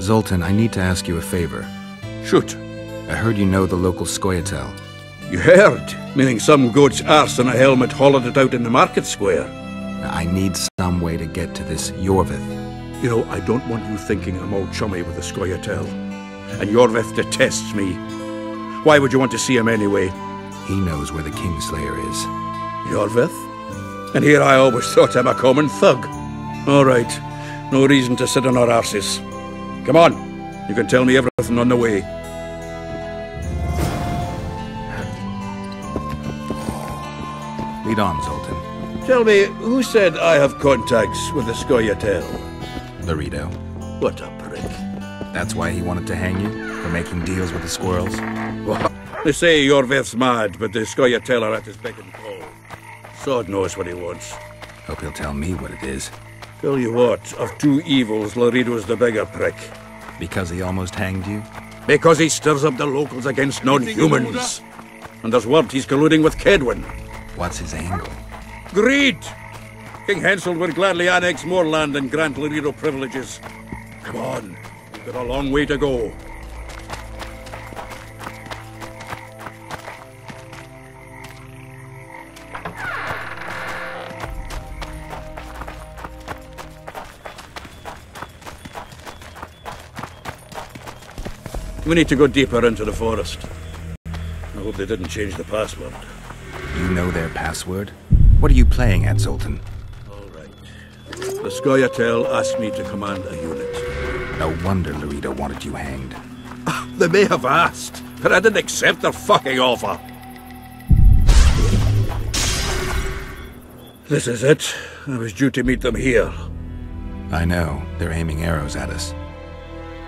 Zoltan, I need to ask you a favor. Shoot. I heard you know the local Scoia'tael. You heard? Meaning some goat's arse in a helmet hollowed it out in the market square. I need some way to get to this Iorveth. You know, I don't want you thinking I'm all chummy with the Scoia'tael. And Iorveth detests me. Why would you want to see him anyway? He knows where the Kingslayer is. Iorveth? And here I always thought him a common thug. All right. No reason to sit on our arses. Come on. You can tell me everything on the way. Lead on, Zoltan. Tell me, who said I have contacts with the Scoia'tael? Laredo. What a prick. That's why he wanted to hang you? For making deals with the squirrels? Well, they say Iorveth's mad, but the Scoia'tael are at his beck and call. Sod knows what he wants. Hope he'll tell me what it is. Tell you what, of two evils, Laredo's the bigger prick. Because he almost hanged you? Because he stirs up the locals against non-humans. And there's word he's colluding with Kedwin. What's his angle? Greed! King Hensel would gladly annex more land and grant Laredo privileges. Come on, we've got a long way to go. We need to go deeper into the forest. I hope they didn't change the password. You know their password? What are you playing at, Zoltan? All right. The Scoia'tael asked me to command a unit. No wonder Laredo wanted you hanged. They may have asked, but I didn't accept their fucking offer. This is it. I was due to meet them here. I know. They're aiming arrows at us.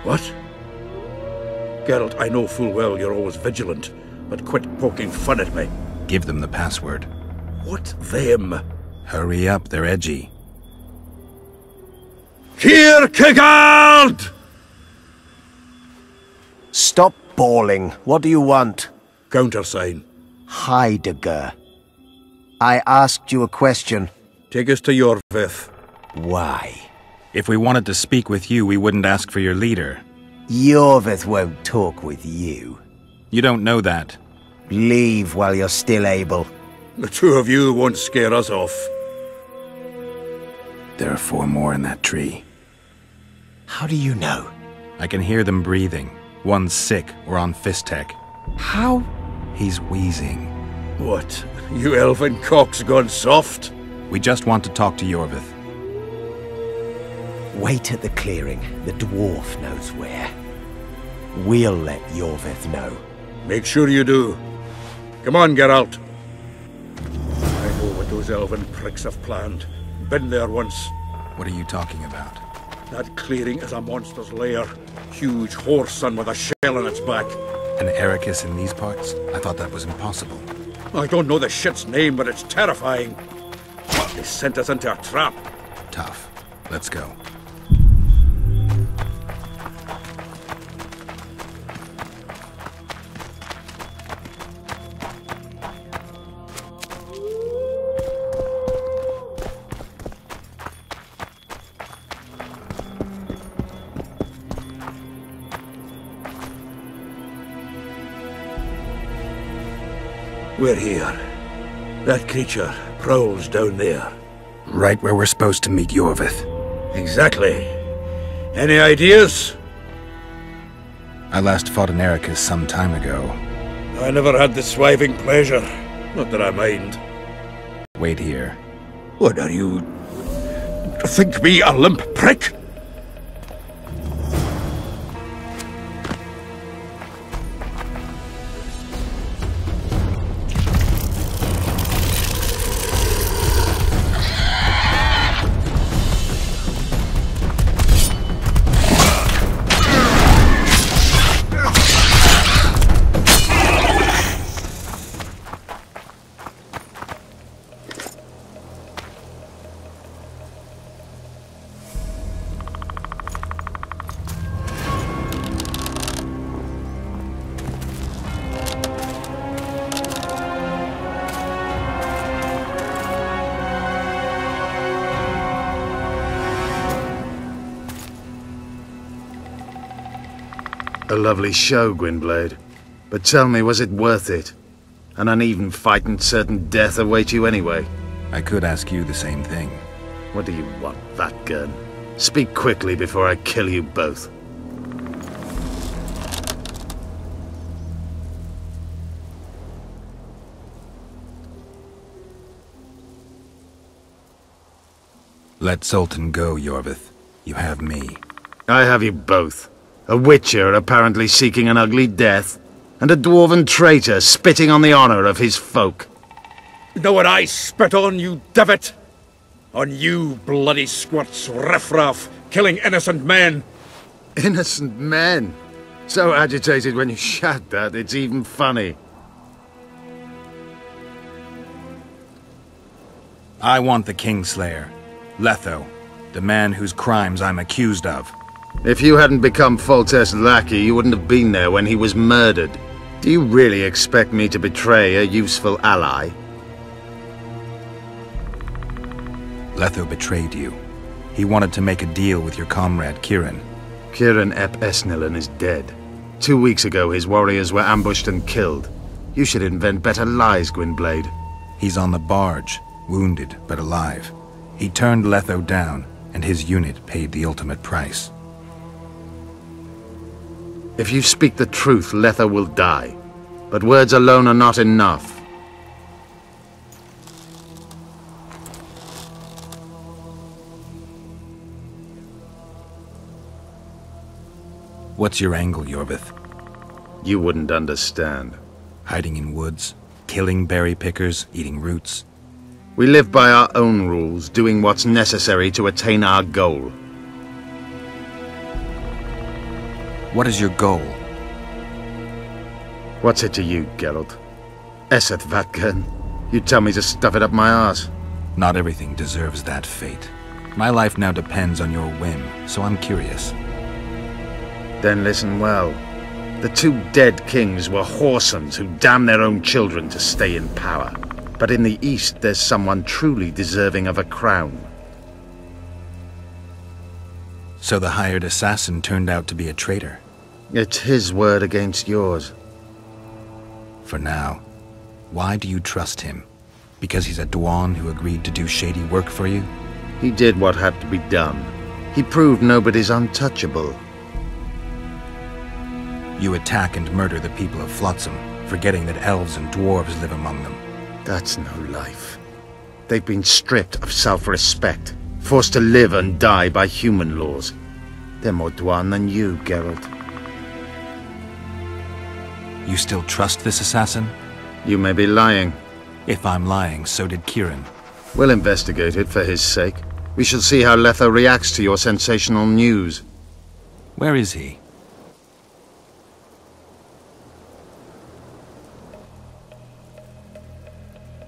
What? Geralt, I know full well you're always vigilant, but quit poking fun at me. Give them the password. What them? Hurry up, they're edgy. Kierkegaard! Stop bawling. What do you want? Countersign. Heidegger. I asked you a question. Take us to Iorveth. Why? If we wanted to speak with you, we wouldn't ask for your leader. Iorveth won't talk with you. You don't know that. Leave while you're still able. The two of you won't scare us off. There are 4 more in that tree. How do you know? I can hear them breathing. One's sick or on Fistech. How? He's wheezing. What? You elfin cock's gone soft? We just want to talk to Iorveth. Wait at the clearing. The dwarf knows where. We'll let Iorveth know. Make sure you do. Come on, Geralt. I know what those elven pricks have planned. Been there once. What are you talking about? That clearing is a monster's lair. Huge horse son with a shell on its back. An Ericus in these parts? I thought that was impossible. I don't know the shit's name, but it's terrifying. They sent us into a trap. Tough. Let's go. We're here. That creature prowls down there. Right where we're supposed to meet Iorveth. Exactly. Any ideas? I last fought an Ericus some time ago. I never had the swiving pleasure. Not that I mind. Wait here. What are you... think me a limp prick? A lovely show, Gwynblade. But tell me, was it worth it? An uneven fight and certain death await you anyway. I could ask you the same thing. What do you want, Vatgun? Speak quickly before I kill you both. Let Zoltan go, Iorveth. You have me. I have you both. A witcher apparently seeking an ugly death, and a dwarven traitor spitting on the honor of his folk. You know what I spit on, you divot? On you, bloody squirts, riffraff, killing innocent men. Innocent men? So agitated when you shout that, it's even funny. I want the Kingslayer. Letho. The man whose crimes I'm accused of. If you hadn't become Foltest's lackey, you wouldn't have been there when he was murdered. Do you really expect me to betray a useful ally? Letho betrayed you. He wanted to make a deal with your comrade, Kieran. Kieran ep Esnilin is dead. 2 weeks ago, his warriors were ambushed and killed. You should invent better lies, Gwynblade. He's on the barge, wounded but alive. He turned Letho down, and his unit paid the ultimate price. If you speak the truth, Letho will die. But words alone are not enough. What's your angle, Iorveth? You wouldn't understand. Hiding in woods, killing berry pickers, eating roots. We live by our own rules, doing what's necessary to attain our goal. What is your goal? What's it to you, Geralt? Esseth Vatgun. You tell me to stuff it up my arse. Not everything deserves that fate. My life now depends on your whim, so I'm curious. Then listen well. The 2 dead kings were whoresomes who damned their own children to stay in power. But in the East, there's someone truly deserving of a crown. So the hired assassin turned out to be a traitor? It's his word against yours. For now. Why do you trust him? Because he's a Dwan who agreed to do shady work for you? He did what had to be done. He proved nobody's untouchable. You attack and murder the people of Flotsam, forgetting that elves and dwarves live among them. That's no life. They've been stripped of self-respect, forced to live and die by human laws. They're more Dwan than you, Geralt. You still trust this assassin? You may be lying. If I'm lying, so did Kieran. We'll investigate it for his sake. We shall see how Letho reacts to your sensational news. Where is he?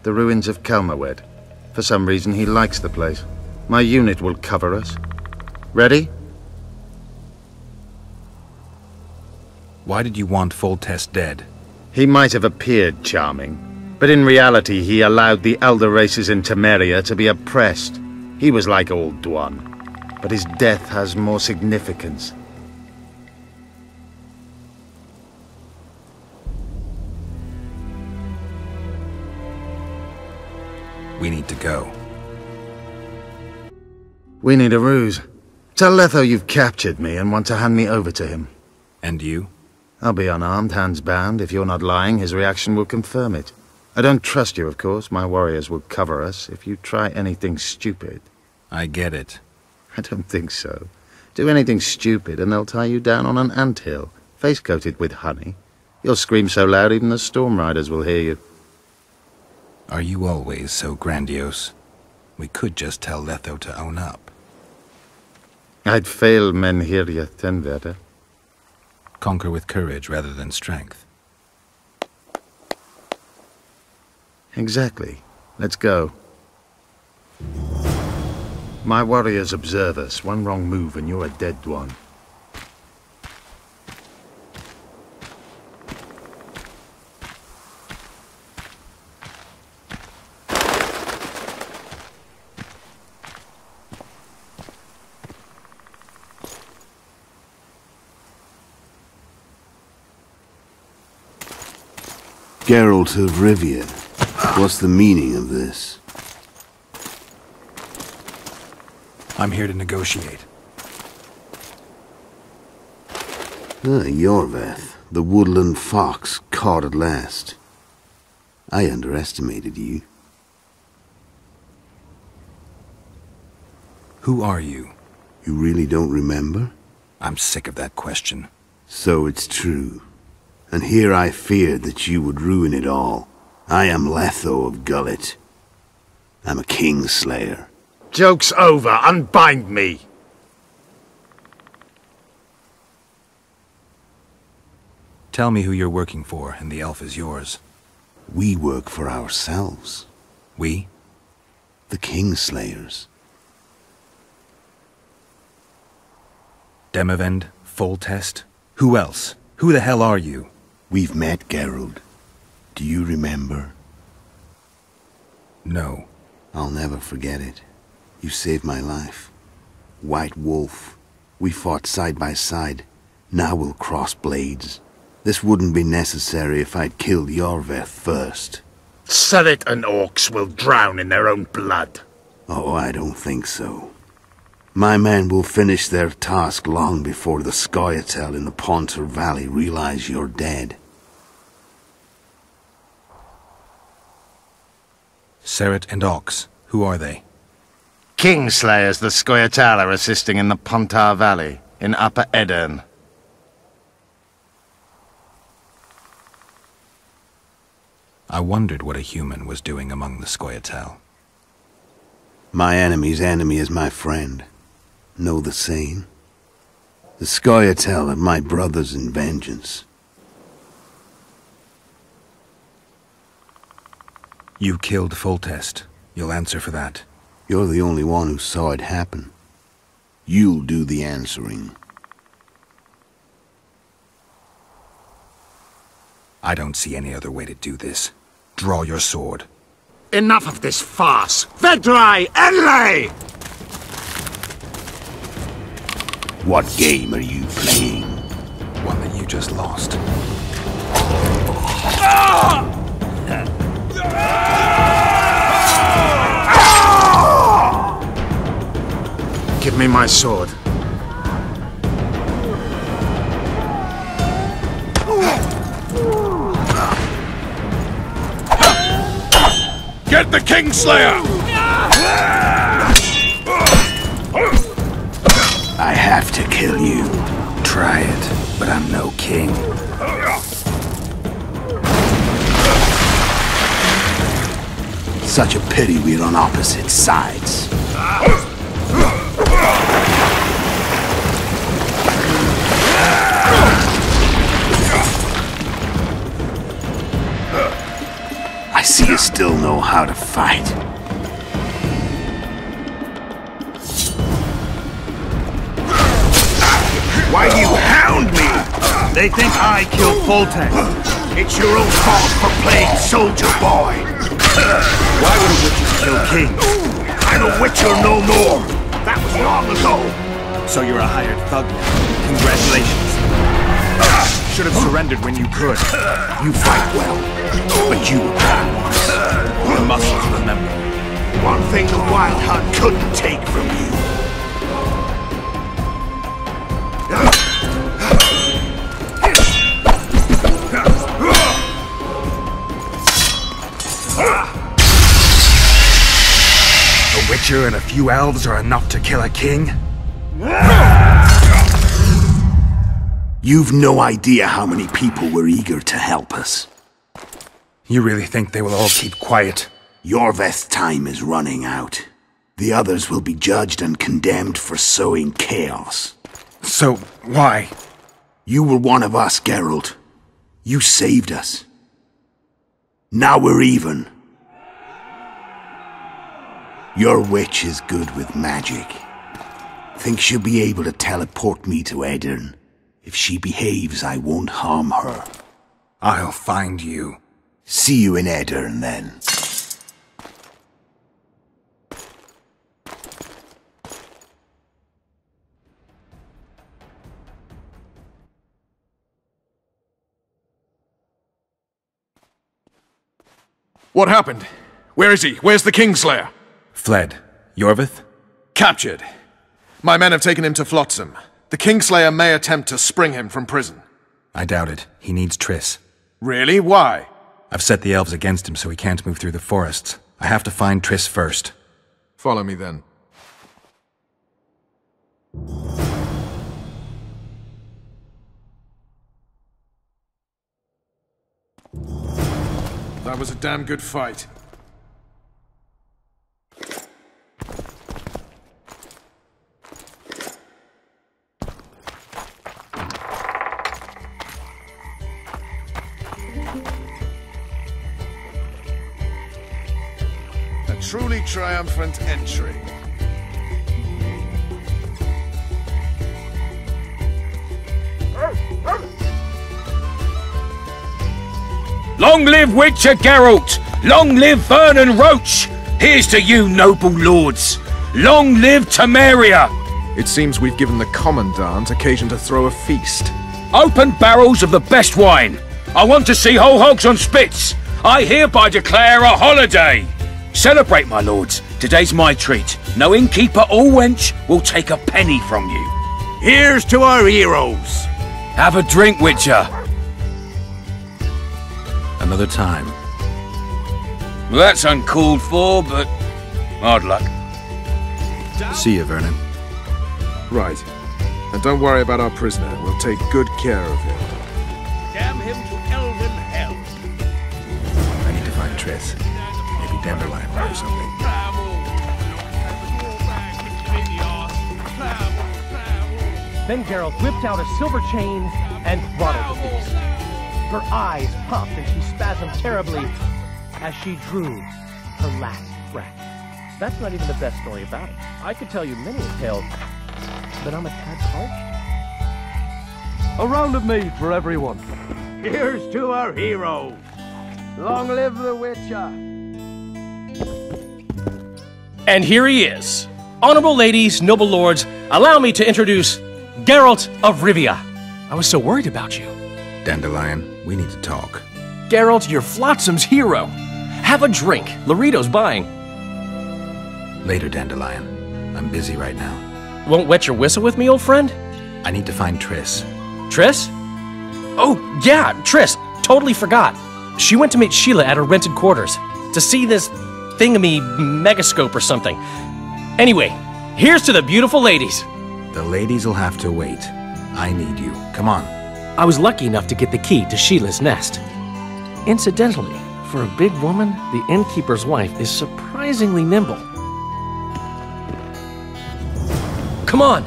The ruins of Kelmawed. For some reason, he likes the place. My unit will cover us. Ready? Why did you want Foltest dead? He might have appeared charming, but in reality he allowed the elder races in Temeria to be oppressed. He was like old Dwan, but his death has more significance. We need to go. We need a ruse. Tell Letho you've captured me and want to hand me over to him. And you? I'll be unarmed, hands bound. If you're not lying, his reaction will confirm it. I don't trust you, of course. My warriors will cover us if you try anything stupid. I get it. I don't think so. Do anything stupid and they'll tie you down on an anthill, face-coated with honey. You'll scream so loud even the storm riders will hear you. Are you always so grandiose? We could just tell Letho to own up. I'd fail Menhirja Tenverde. Conquer with courage rather than strength. Exactly. Let's go. My warriors observe us. One wrong move and you're a dead one. Geralt of Rivia. What's the meaning of this? I'm here to negotiate. Iorveth, the woodland fox, caught at last. I underestimated you. Who are you? You really don't remember? I'm sick of that question. So it's true. And here I feared that you would ruin it all. I am Letho of Gullet. I'm a Kingslayer. Joke's over. Unbind me. Tell me who you're working for, and the elf is yours. We work for ourselves. We? The Kingslayers. Demavend? Foltest? Who else? Who the hell are you? We've met, Geralt. Do you remember? No. I'll never forget it. You saved my life. White Wolf. We fought side by side. Now we'll cross blades. This wouldn't be necessary if I'd killed Iorveth first. Surrey and orcs will drown in their own blood. Oh, I don't think so. My men will finish their task long before the Scoia'tael in the Pontar Valley realize you're dead. Surrey and Ox. Who are they? Kingslayers the Scoia'tael are assisting in the Pontar Valley, in Upper Edirn. I wondered what a human was doing among the Scoia'tael. My enemy's enemy is my friend. Know the saying? The Scoia'tael are my brothers in vengeance. You killed Foltest. You'll answer for that. You're the only one who saw it happen. You'll do the answering. I don't see any other way to do this. Draw your sword. Enough of this farce! Vedrai Enlay! What game are you playing? One that you just lost. Give me my sword. Get the Kingslayer! I have to kill you. Try it, but I'm no king. Such a pity we're on opposite sides. I see you still know how to fight. Why do you hound me? They think I killed Foltest. It's your own fault for playing soldier boy. Why would witches kill kings? I'm a witcher no more. That was long ago. So you're a hired thug now. Congratulations. Should have surrendered when you could. You fight well, but you were bad once. The muscles remember. One thing the Wild Hunt couldn't take from you. A witcher and a few elves are enough to kill a king? You've no idea how many people were eager to help us. You really think they will all keep quiet? Iorveth's time is running out. The others will be judged and condemned for sowing chaos. So, why? You were one of us, Geralt. You saved us. Now we're even. Your witch is good with magic. Think she'll be able to teleport me to Edirn. If she behaves, I won't harm her. I'll find you. See you in Edirn, then. What happened? Where is he? Where's the Kingslayer? Fled. Iorveth? Captured. My men have taken him to Flotsam. The Kingslayer may attempt to spring him from prison. I doubt it. He needs Triss. Really? Why? I've set the elves against him so he can't move through the forests. I have to find Triss first. Follow me then. That was a damn good fight. A truly triumphant entry. Long live Witcher Geralt! Long live Vernon Roche! Here's to you, noble lords! Long live Temeria! It seems we've given the Commandant occasion to throw a feast. Open barrels of the best wine! I want to see whole hogs on spits! I hereby declare a holiday! Celebrate, my lords. Today's my treat. No innkeeper or wench will take a penny from you. Here's to our heroes! Have a drink, Witcher. Another time. Well, that's uncalled for, but hard luck. See you, Vernon. Right. And don't worry about our prisoner. We'll take good care of him. Damn him to elven hell! I need to find Triss. Maybe Dandelion or something. Then Geralt whipped out a silver chain and throttled the beast. Her eyes popped and she spasmed terribly as she drew her last breath. That's not even the best story about it. I could tell you many a tale, but I'm a tad parched. A round of mead for everyone. Here's to our heroes! Long live the Witcher! And here he is. Honorable ladies, noble lords, allow me to introduce Geralt of Rivia. I was so worried about you. Dandelion, we need to talk. Geralt, you're Flotsam's hero. Have a drink. Laurito's buying. Later, Dandelion. I'm busy right now. Won't wet your whistle with me, old friend? I need to find Triss. Triss? Oh, yeah, Triss. Totally forgot. She went to meet Sheila at her rented quarters to see this thingamy megascope or something. Anyway, here's to the beautiful ladies. The ladies will have to wait. I need you. Come on. I was lucky enough to get the key to Sheila's nest. Incidentally, for a big woman, the innkeeper's wife is surprisingly nimble. Come on!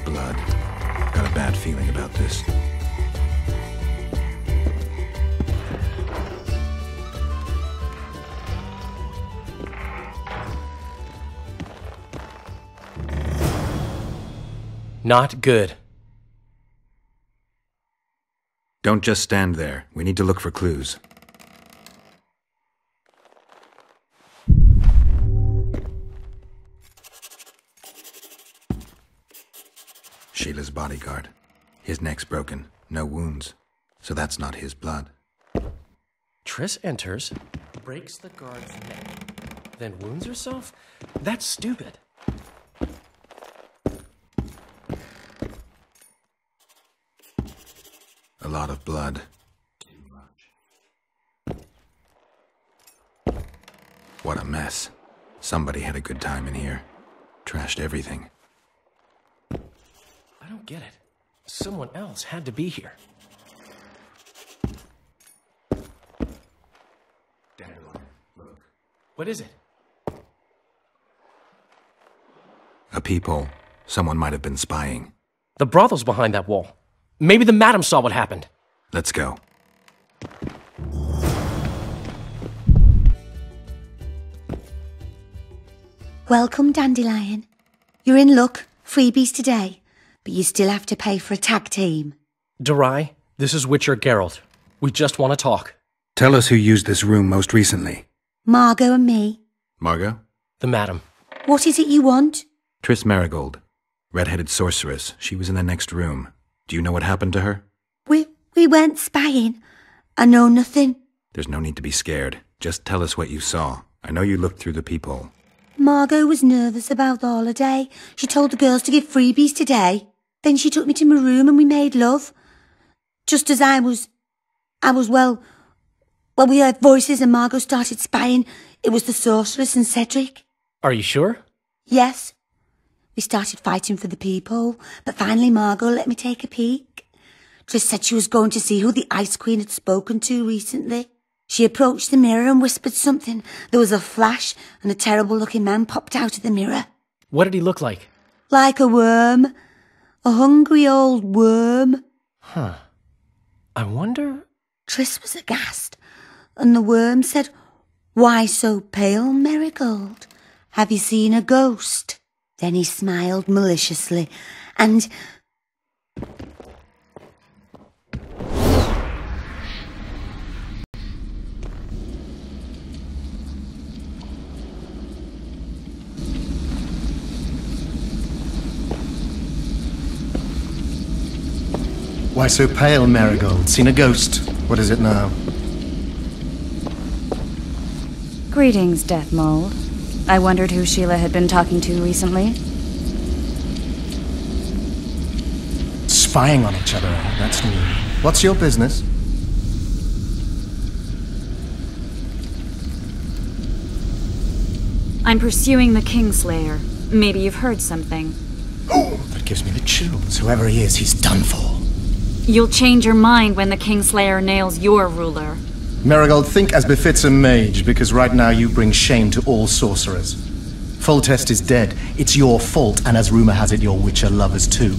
Blood. Got a bad feeling about this. Not good. Don't just stand there. We need to look for clues. Sheila's bodyguard. His neck's broken. No wounds. So that's not his blood. Triss enters, breaks the guard's neck, then wounds herself? That's stupid. A lot of blood. Too much. What a mess. Somebody had a good time in here. Trashed everything. I don't get it. Someone else had to be here. Dandelion, look. What is it? A peephole. Someone might have been spying. The brothel's behind that wall. Maybe the madam saw what happened. Let's go. Welcome, Dandelion. You're in luck. Freebies today. But you still have to pay for a tag team. Durai, this is Witcher Geralt. We just want to talk. Tell us who used this room most recently. Margot and me. Margot? The madam. What is it you want? Triss Marigold. Red-headed sorceress. She was in the next room. Do you know what happened to her? We went spying. I know nothing. There's no need to be scared. Just tell us what you saw. I know you looked through the peephole. Margot was nervous about the holiday. She told the girls to give freebies today. Then she took me to my room and we made love. Just as well, we heard voices and Margot started spying. It was the sorceress and Cedric. Are you sure? Yes. We started fighting for the peephole, but finally Margot let me take a peek. Triss said she was going to see who the Ice Queen had spoken to recently. She approached the mirror and whispered something. There was a flash and a terrible-looking man popped out of the mirror. What did he look like? Like a worm. A hungry old worm. Huh. I wonder... Triss was aghast, and the worm said, "Why so pale, Marigold? Have you seen a ghost?" Then he smiled maliciously, and... Why so pale, Marigold? Seen a ghost? What is it now? Greetings, Death Mold. I wondered who Sheila had been talking to recently. Spying on each other, that's new. What's your business? I'm pursuing the Kingslayer. Maybe you've heard something. Oh, that gives me the chills. Whoever he is, he's done for. You'll change your mind when the Kingslayer nails your ruler. Marigold, think as befits a mage, because right now you bring shame to all sorcerers. Foltest is dead. It's your fault, and as rumor has it, your Witcher lovers too.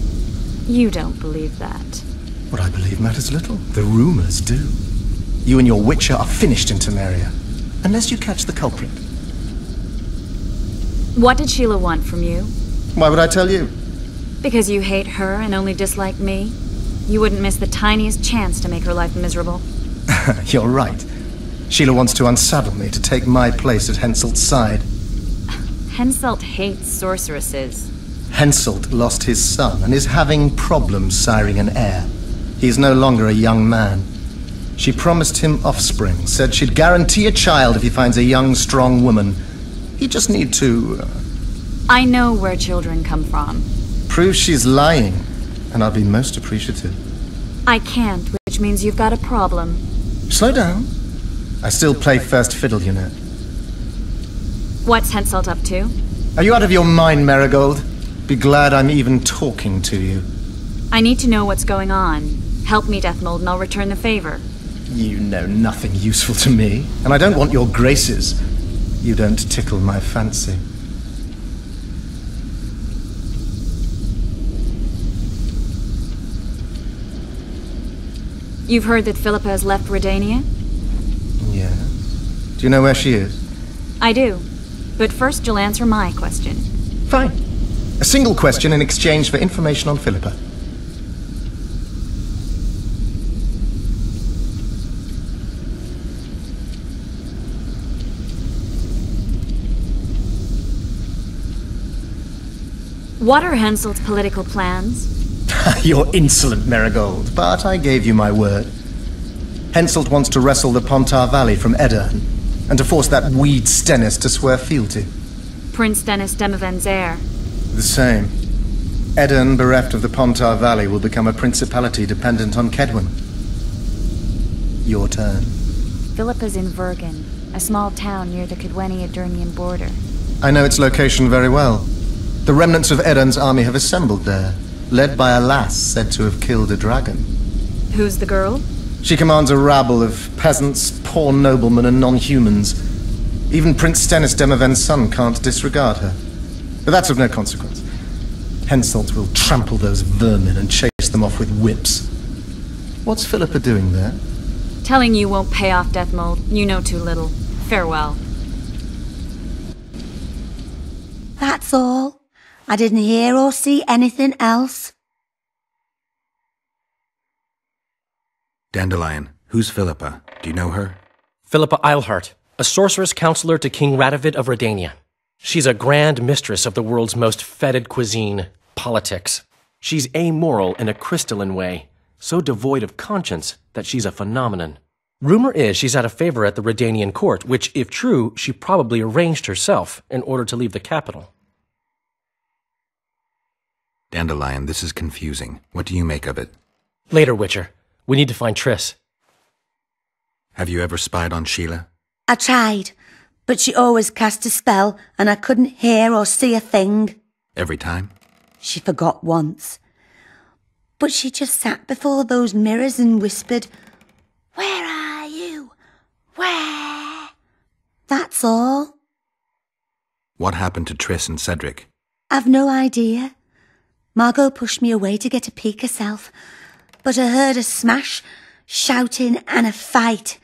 You don't believe that. What I believe matters little. The rumors do. You and your Witcher are finished in Temeria, unless you catch the culprit. What did Sheila want from you? Why would I tell you? Because you hate her and only dislike me? You wouldn't miss the tiniest chance to make her life miserable. You're right. Sheila wants to unsaddle me to take my place at Henselt's side. Henselt hates sorceresses. Henselt lost his son and is having problems siring an heir. He is no longer a young man. She promised him offspring, said she'd guarantee a child if he finds a young, strong woman. He just need to... I know where children come from. Proves she's lying, and I'd be most appreciative. I can't, which means you've got a problem. Slow down. I still play first fiddle, you know. What's Henselt up to? Are you out of your mind, Marigold? Be glad I'm even talking to you. I need to know what's going on. Help me, Deathmold, and I'll return the favor. You know nothing useful to me, and I don't want your graces. You don't tickle my fancy. You've heard that Philippa has left Redania? Yeah. Do you know where she is? I do. But first you'll answer my question. Fine. A single question in exchange for information on Philippa. What are Henselt's political plans? You're insolent, Marigold, but I gave you my word. Henselt wants to wrestle the Pontar Valley from Edirn, and to force that weed Stennis to swear fealty. Prince Stennis Demiven's heir. The same. Edirn, bereft of the Pontar Valley, will become a principality dependent on Kedwen. Your turn. Philippa's in Vergen, a small town near the Kedweni-Edirnian border. I know its location very well. The remnants of Edirn's army have assembled there, led by a lass said to have killed a dragon. Who's the girl? She commands a rabble of peasants, poor noblemen, and non-humans. Even Prince Stennis Demiven's son can't disregard her. But that's of no consequence. Henselt will trample those vermin and chase them off with whips. What's Philippa doing there? Telling you won't pay off, Deathmold. You know too little. Farewell. That's all. I didn't hear or see anything else. Dandelion, who's Philippa? Do you know her? Philippa Eilhart, a sorceress counselor to King Radovid of Redania. She's a grand mistress of the world's most fetid cuisine, politics. She's amoral in a crystalline way, so devoid of conscience that she's a phenomenon. Rumor is she's had a favor at the Redanian court, which, if true, she probably arranged herself in order to leave the capital. Dandelion, this is confusing. What do you make of it? Later, Witcher. We need to find Triss. Have you ever spied on Sheila? I tried, but she always cast a spell and I couldn't hear or see a thing. Every time? She forgot once. But she just sat before those mirrors and whispered, "Where are you? Where?" That's all. What happened to Triss and Cedric? I've no idea. Margot pushed me away to get a peek herself, but I heard a smash, shouting and a fight.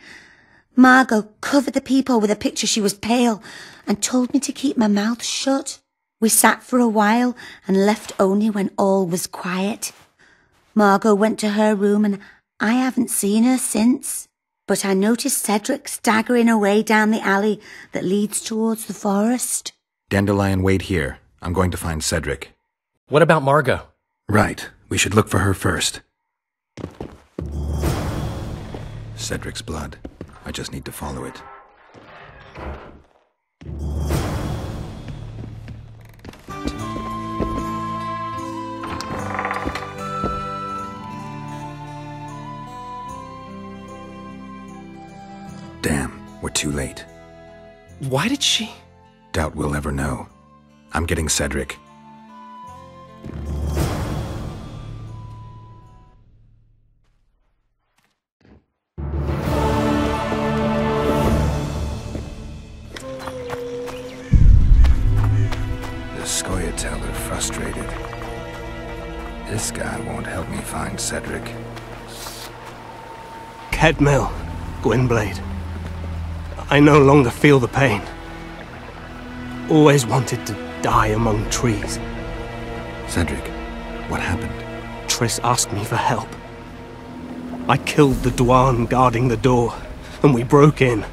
Margot covered the peephole with a picture. She was pale and told me to keep my mouth shut. We sat for a while and left only when all was quiet. Margot went to her room and I haven't seen her since. But I noticed Cedric staggering away down the alley that leads towards the forest. Dandelion, wait here. I'm going to find Cedric. What about Margot? Right. We should look for her first. Cedric's blood. I just need to follow it. Damn, we're too late. Why did she? Doubt we'll ever know. I'm getting Cedric. The Scoia'tael frustrated. This guy won't help me find Cedric. Kedmil, Gwynblade. I no longer feel the pain. Always wanted to die among trees. Cedric, what happened? Triss asked me for help. I killed the Dwarven guarding the door, and we broke in.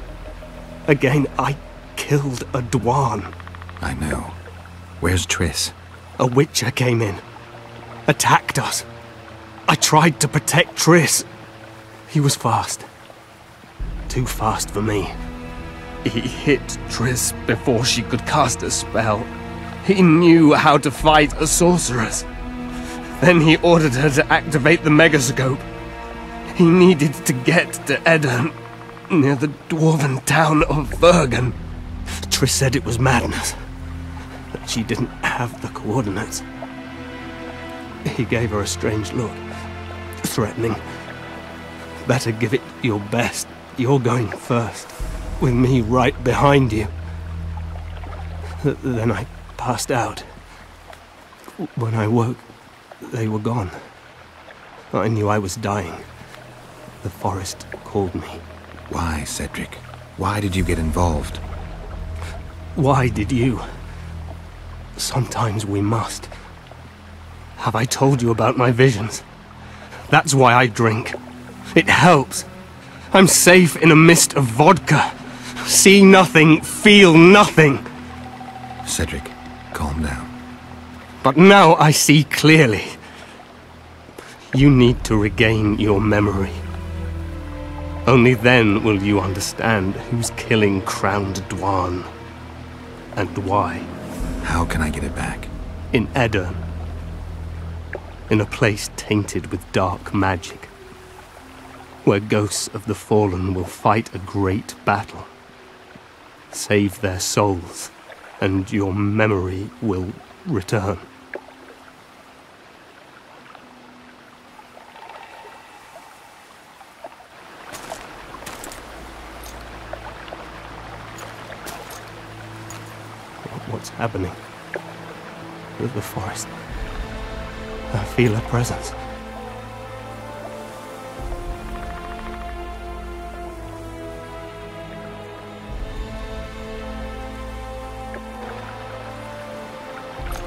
Again, I killed a Dwarven. I know. Where's Triss? A Witcher came in. Attacked us. I tried to protect Triss. He was fast. Too fast for me. He hit Triss before she could cast a spell. He knew how to fight a sorceress. Then he ordered her to activate the megascope. He needed to get to Edirn, near the dwarven town of Vergen. Triss said it was madness, that she didn't have the coordinates. He gave her a strange look, threatening. Better give it your best. You're going first, with me right behind you. Then I passed out. When I woke, they were gone. I knew I was dying. The forest called me. Why, Cedric? Why did you get involved? Why did you? Sometimes we must. Have I told you about my visions? That's why I drink. It helps. I'm safe in a mist of vodka. See nothing, feel nothing. Cedric, calm down. But now I see clearly. You need to regain your memory. Only then will you understand who's killing Crowned Dwarven. And why. How can I get it back? In Edirn. In a place tainted with dark magic. Where ghosts of the fallen will fight a great battle. Save their souls, and your memory will return. What's happening? The forest. I feel a presence.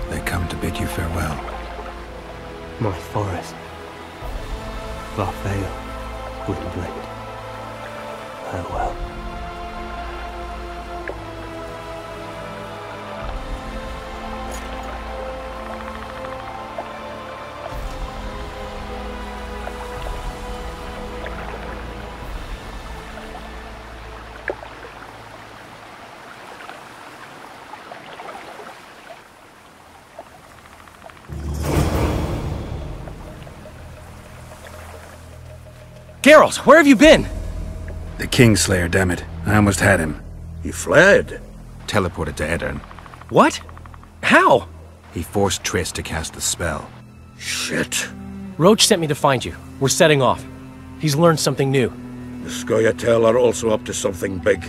They come to bid you farewell. My forest. Farfael, Gwynblade. Farewell. Geralt, where have you been? The Kingslayer, damn it. I almost had him. He fled. Teleported to Edirn. What? How? He forced Triss to cast the spell. Shit. Roche sent me to find you. We're setting off. He's learned something new. The Scoia'tael are also up to something big.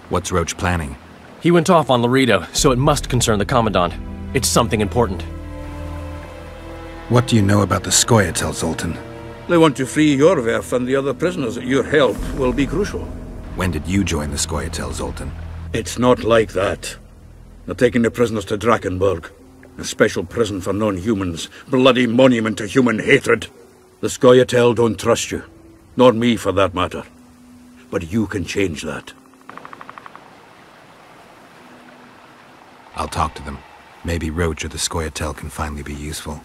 What's Roche planning? He went off on Laredo, so it must concern the Commandant. It's something important. What do you know about the Scoia'tael, Zoltan? They want to free Iorveth and the other prisoners. Your help will be crucial. When did you join the Scoia'tael, Zoltan? It's not like that. They're taking the prisoners to Drakenburg. A special prison for non-humans. Bloody monument to human hatred. The Scoia'tael don't trust you. Nor me, for that matter. But you can change that. I'll talk to them. Maybe Roche or the Scoia'tael can finally be useful.